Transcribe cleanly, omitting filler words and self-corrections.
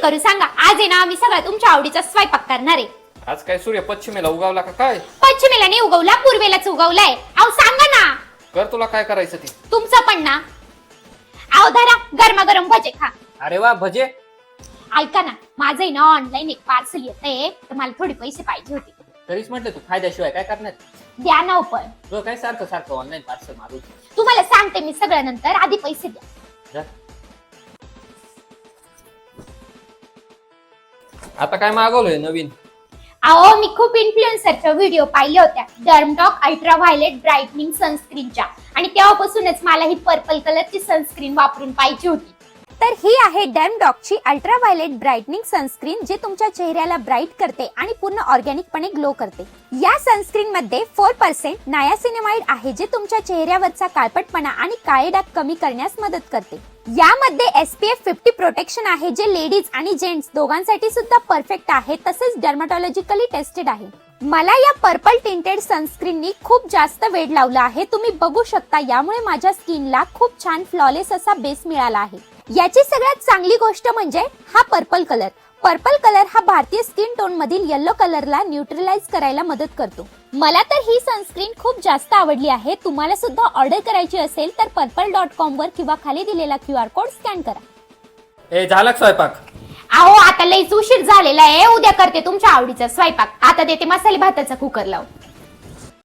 करू सांगा? आज आहे ना मी सगळा तुमच्या आवडीचा स्वयंपाक करणार आहे. आज काय सूर्य पश्चिमेला उगावला का काय? पश्चिमेला नाही उगवला, पूर्वेलाच उगवलाय. अहो सांगा ना. कर तुला काय करायचं ते. तुमचं पण ना. अहो धरा गरमागरम भजे खा. अरे वा भजे. ऐका ना, माझं आहे ना ऑनलाईन एक पार्सल येतंय, तर मला थोडे पैसे पाहिजे होते. तरीच म्हटलं तू फायद्याशिवाय काय करणार? द्या ना पण. तुला काय सारखं सारखं ऑनलाईन पार्सल मारू. तुम्हाला सांगते मी सगळं नंतर, आधी पैसे द्या. आता काय मागवलंय नवीन? अहो मी खूप इन्फ्लुएन्सरच्या व्हिडिओ पाहिले होत्या डर्मटॉक अल्ट्रा व्हायलेट ब्राईटनिंग सनस्क्रीनच्या, आणि तेव्हापासूनच मला ही पर्पल कलरची सनस्क्रीन वापरून पाहिजे होती. तर ही आहे डर्मटॉकची अल्ट्रा व्हायलेट ब्राईटनिंग सनस्क्रीन, जे तुमच्या चेहऱ्याला ब्राईट करते आणि पूर्ण ऑर्गॅनिकपणे ग्लो करते. या सनस्क्रीन मध्ये 4% नायासिनामाइड आहे, जे तुमच्या चेहऱ्यावरचा काळपटपणा आणि काळे डाग कमी करण्यास मदत करते. यामध्ये SPF 50 प्रोटेक्शन आहे, जे लेडीज आणि जेंट्स दोघांसाठी सुद्धा परफेक्ट आहे, तसेच डर्माटॉलॉजिकली टेस्टेड आहे. मला या पर्पल टिंटेड सनस्क्रीननी खूप जास्त वेड लावला आहे, तुम्ही बघू शकता. यामुळे माझ्या स्किनला खूप छान फ्लॉलेस असा बेस मिळाला आहे. याची सगळ्यात चांगली गोष्ट म्हणजे हा पर्पल कलर. पर्पल कलर हा भारतीय स्किन टोन मधील येलो कलरला न्यूट्रलाइज करायला मदत करतो. मला तर ही सनस्क्रीन खूप जास्त आवडली आहे. तुम्हाला सुद्धा ऑर्डर करायची असेल तर purple.com वर किंवा खाली दिलेला QR कोड स्कॅन करा. ए झाला स्वयंपाक? अहो आता लईच उशीर झालेला आहे, उद्या करते तुमच्या आवडीचा स्वयंपाक. आता देते मसाले भाताचा कुकर लावून.